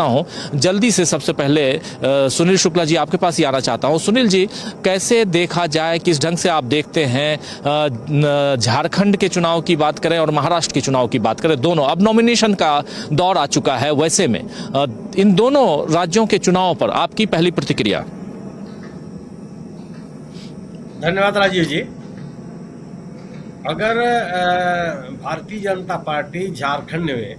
हूं जल्दी से सबसे पहले सुनील शुक्ला जी आपके पास ही आना चाहता हूं। सुनील जी, कैसे देखा जाए, किस ढंग से आप देखते हैं झारखंड के चुनाव की बात करें और महाराष्ट्र के चुनाव की बात करें, दोनों अब नॉमिनेशन का दौर आ चुका है, वैसे में इन दोनों राज्यों के चुनाव पर आपकी पहली प्रतिक्रिया? धन्यवाद राजीव जी। अगर भारतीय जनता पार्टी झारखंड में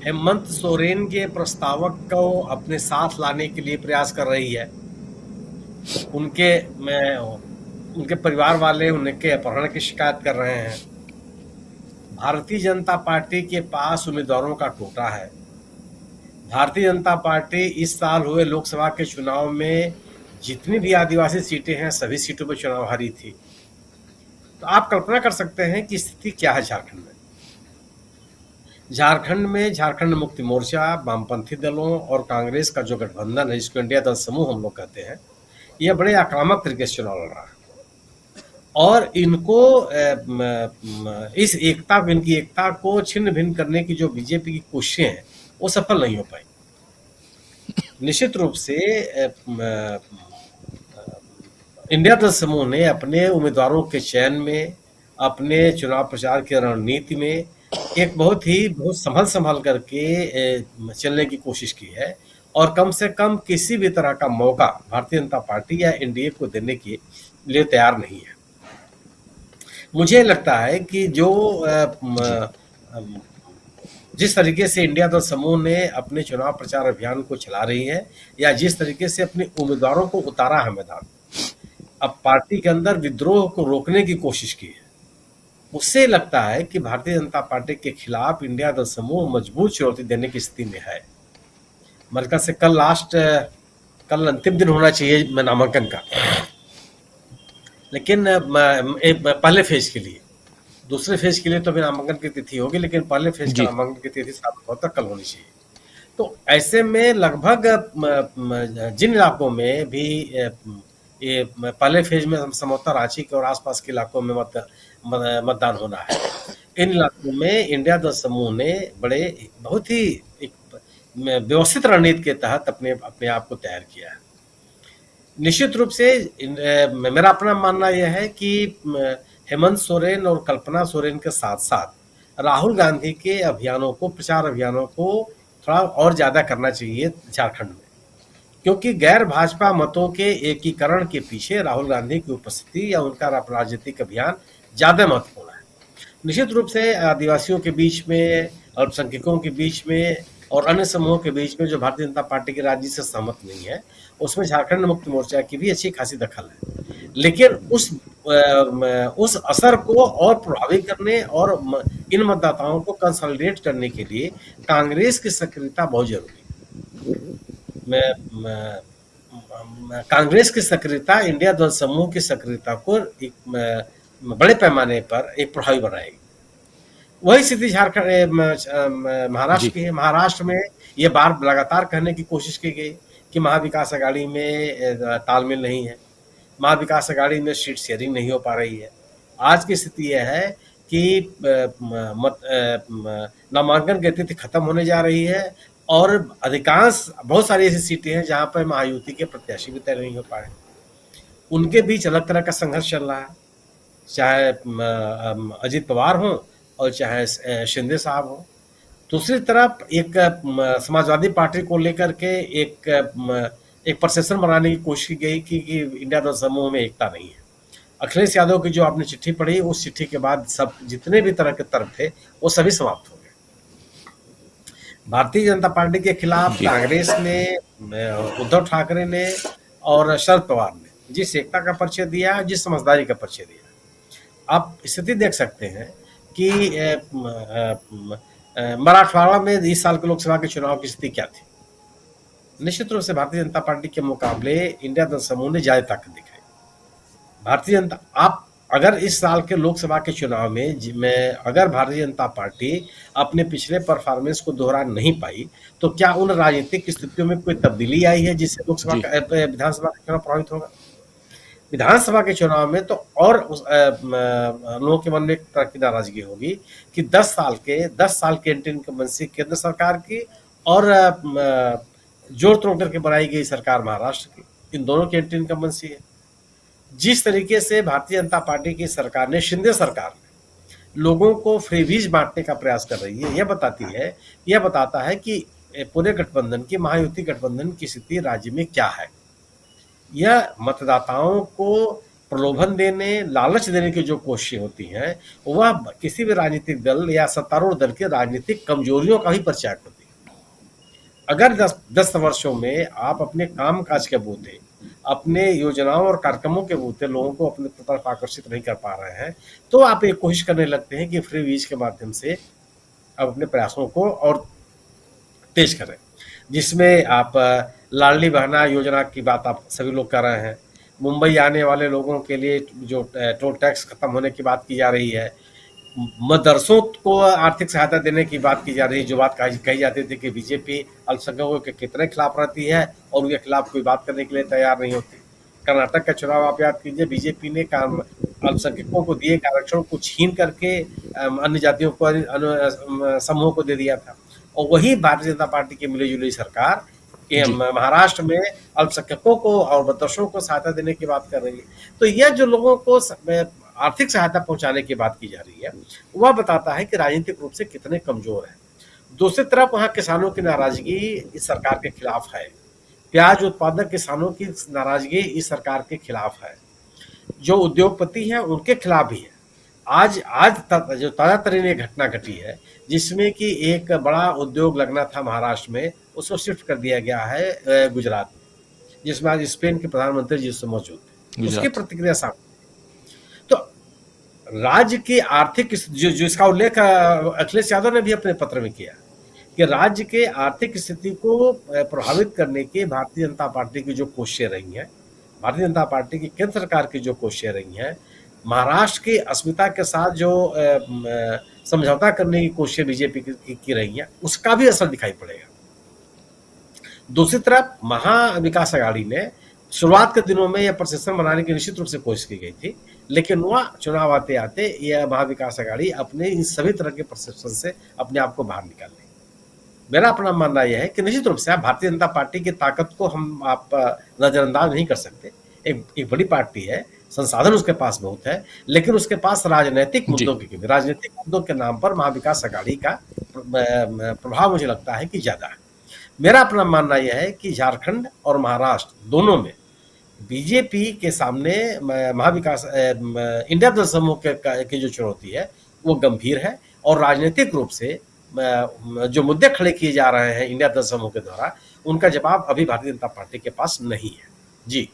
हेमंत सोरेन के प्रस्तावक को अपने साथ लाने के लिए प्रयास कर रही है, उनके परिवार वाले उनके अपहरण की शिकायत कर रहे हैं, भारतीय जनता पार्टी के पास उम्मीदवारों का टोटा है, भारतीय जनता पार्टी इस साल हुए लोकसभा के चुनाव में जितनी भी आदिवासी सीटें हैं सभी सीटों पर चुनाव हारी थी। तो आप कल्पना कर सकते हैं कि स्थिति क्या है झारखंड में। झारखंड मुक्ति मोर्चा, वामपंथी दलों और कांग्रेस का जो गठबंधन है, जिसको इंडिया दल समूह हम लोग कहते हैं, यह बड़े आक्रामक तरीके से चुनाव लड़ रहा है और इनको इनकी एकता को छिन्न भिन्न करने की जो बीजेपी की कोशिशें हैं वो सफल नहीं हो पाई। निश्चित रूप से इंडिया दल समूह ने अपने उम्मीदवारों के चयन में, अपने चुनाव प्रचार की रणनीति में एक बहुत संभल करके चलने की कोशिश की है और कम से कम किसी भी तरह का मौका भारतीय जनता पार्टी या एनडीए को देने के लिए तैयार नहीं है। मुझे लगता है कि जिस तरीके से इंडिया दल समूह ने अपने चुनाव प्रचार अभियान को चला रही है या जिस तरीके से अपने उम्मीदवारों को उतारा है मैदान, अब पार्टी के अंदर विद्रोह को रोकने की कोशिश की है, उससे लगता है कि भारतीय जनता पार्टी के खिलाफ इंडिया दल समूह मजबूत चुनौती देने की स्थिति में है। मेरे ख्याल से कल अंतिम दिन होना चाहिए नामांकन का, लेकिन पहले फेज के लिए, दूसरे फेज के लिए तो अभी नामांकन की तिथि होगी, लेकिन पहले फेज का नामांकन की तिथि 7 नवंबर तक कल होनी चाहिए। तो ऐसे में लगभग जिन इलाकों में भी ये पहले फेज में संभवतः रांची के और आसपास के इलाकों में मतदान होना है, इन इलाकों में इंडिया दल समूह ने बहुत ही एक व्यवस्थित रणनीति के तहत अपने आप को तैयार किया है। निश्चित रूप से मेरा अपना मानना यह है कि हेमंत सोरेन और कल्पना सोरेन के साथ साथ राहुल गांधी के प्रचार अभियानों को थोड़ा और ज्यादा करना चाहिए झारखंड में, क्योंकि गैर भाजपा मतों के एकीकरण के पीछे राहुल गांधी की उपस्थिति या उनका राजनीतिक अभियान ज्यादा महत्वपूर्ण है। निश्चित रूप से आदिवासियों के बीच में, अल्पसंख्यकों के बीच में और अन्य समूहों के बीच में जो भारतीय जनता पार्टी की राजनीति से सहमत नहीं है, उसमें झारखंड मुक्ति मोर्चा की भी अच्छी खासी दखल है, लेकिन उस असर को और प्रभावी करने और इन मतदाताओं को कंसोलिडेट करने के लिए कांग्रेस की सक्रियता बहुत जरूरी है। कांग्रेस की सक्रियता इंडिया दल समूह की सक्रियता को एक बड़े पैमाने पर एक प्रभावी बनाएगी। वही स्थिति झारखंड महाराष्ट्र की है। महाराष्ट्र में ये बार लगातार कहने की कोशिश की गई कि महाविकास अघाड़ी में तालमेल नहीं है, महाविकास अघाड़ी में सीट शेयरिंग नहीं हो पा रही है। आज की स्थिति यह है कि नामांकन की तिथि खत्म होने जा रही है और बहुत सारी ऐसी सीटें हैं जहां पर महायुति के प्रत्याशी भी तय नहीं हो पाए, उनके बीच अलग तरह का संघर्ष चल रहा है, चाहे अजित पवार हो और चाहे शिंदे साहब हो। दूसरी तरफ एक समाजवादी पार्टी को लेकर के एक परसेप्शन बनाने की कोशिश की गई कि इंडिया दल समूह में एकता नहीं है। अखिलेश यादव की जो आपने चिट्ठी पढ़ी, उस चिट्ठी के बाद सब जितने भी तरह के तर्क थे वो सभी समाप्त हो गए। भारतीय जनता पार्टी के खिलाफ कांग्रेस ने, उद्धव ठाकरे ने और शरद पवार ने जिस एकता का परिचय दिया, जिस समझदारी का परिचय दिया, आप स्थिति देख सकते हैं कि मराठवाड़ा में इस साल के लोकसभा के चुनाव की स्थिति क्या थी। निश्चित रूप से भारतीय जनता पार्टी के मुकाबले इंडिया दल समूह ने ज्यादा ताकत दिखाई। आप अगर इस साल के लोकसभा के चुनाव में अगर भारतीय जनता पार्टी अपने पिछले परफॉर्मेंस को दोहरा नहीं पाई, तो क्या उन राजनीतिक स्थितियों में कोई तब्दीली आई है जिससे विधानसभा का चुनाव प्रभावित होगा? विधानसभा के चुनाव में तो और लोगों के मन में एक तरह की नाराजगी होगी कि 10 साल के एंटी इनकम्बेंसी केंद्र सरकार की और जोड़ तोड़ करके बनाई गई सरकार महाराष्ट्र की, इन दोनों की एंटी इनकम्बेंसी है। जिस तरीके से भारतीय जनता पार्टी की सरकार ने, शिंदे सरकार ने लोगों को फ्रीबीज बांटने का प्रयास कर रही है, यह बताता है कि पूरे गठबंधन की, महायुति गठबंधन की स्थिति राज्य में क्या है। यह मतदाताओं को प्रलोभन देने, लालच देने की जो कोशिशें होती हैं, वह किसी भी राजनीतिक दल या सत्तारूढ़ दल के राजनीतिक कमजोरियों का ही परिचायक होती है। अगर 10 वर्षों में आप अपने काम काज के बूते, अपने योजनाओं और कार्यक्रमों के बूते लोगों को अपनी तरफ आकर्षित नहीं कर पा रहे हैं, तो आप एक कोशिश करने लगते हैं कि फ्री वीज के माध्यम से आप अपने प्रयासों को और तेज करें, जिसमें आप लाडली बहना योजना की बात आप सभी लोग कर रहे हैं। मुंबई आने वाले लोगों के लिए जो टोल टैक्स खत्म होने की बात की जा रही है, मदरसों को आर्थिक सहायता देने की बात की जा रही है। जो बात कही जाती थी कि बीजेपी अल्पसंख्यकों के कितने खिलाफ रहती है और उनके खिलाफ कोई बात करने के लिए तैयार नहीं होती। कर्नाटक का चुनाव आप याद कीजिए, बीजेपी ने अल्पसंख्यकों को दिए आरक्षण को छीन करके अन्य जातियों को, समूहों को दे दिया था। और वही भारतीय जनता पार्टी की मिली-जुली सरकार महाराष्ट्र में अल्पसंख्यकों को और मदरसों को सहायता देने की बात कर रही है। तो यह जो लोगों को आर्थिक सहायता पहुंचाने की बात की जा रही है, वह बताता है कि राजनीतिक रूप से कितने कमजोर हैं। दूसरी तरफ वहां किसानों की नाराजगी इस सरकार के खिलाफ है। प्याज उत्पादक किसानों की नाराजगी इस सरकार के खिलाफ है। जो उद्योगपति हैं उनके खिलाफ भी है। आज जो ताजा तरीन ये घटना घटी है, जिसमें कि एक बड़ा उद्योग लगना था महाराष्ट्र में, उसको शिफ्ट कर दिया गया है गुजरात में, जिसमें आज स्पेन के प्रधानमंत्री जी उससे मौजूद थे। उसकी प्रतिक्रिया सामने। तो राज्य की आर्थिक जो इसका उल्लेख अखिलेश यादव ने भी अपने पत्र में किया कि राज्य के आर्थिक स्थिति को प्रभावित करने की भारतीय जनता पार्टी की जो कोशिशें रही हैं, भारतीय जनता पार्टी की केंद्र सरकार की जो कोशिशें रही हैं, महाराष्ट्र की अस्मिता के साथ जो समझौता करने की कोशिशें बीजेपी की रही हैं, उसका भी असर दिखाई पड़ेगा। दूसरी तरफ महाविकास अघाड़ी ने शुरुआत के दिनों में यह प्रशासन बनाने की निश्चित रूप से कोशिश की गई थी, लेकिन वह चुनाव आते आते यह महाविकास अघाड़ी अपने इन सभी तरह के परसेप्शन से अपने आप को बाहर निकाल ली। मेरा अपना मानना यह है कि निश्चित रूप से भारतीय जनता पार्टी की ताकत को आप नजरअंदाज नहीं कर सकते। एक बड़ी पार्टी है, संसाधन उसके पास बहुत है, लेकिन उसके पास राजनीतिक मुद्दों के नाम पर महाविकास अघाड़ी का प्रभाव मुझे लगता है कि ज्यादा है। मेरा अपना मानना यह है कि झारखंड और महाराष्ट्र दोनों में बीजेपी के सामने महाविकास इंडिया दल समूह की जो चुनौती है वो गंभीर है, और राजनीतिक रूप से जो मुद्दे खड़े किए जा रहे हैं इंडिया दल समूह के द्वारा, उनका जवाब अभी भारतीय जनता पार्टी के पास नहीं है। जी।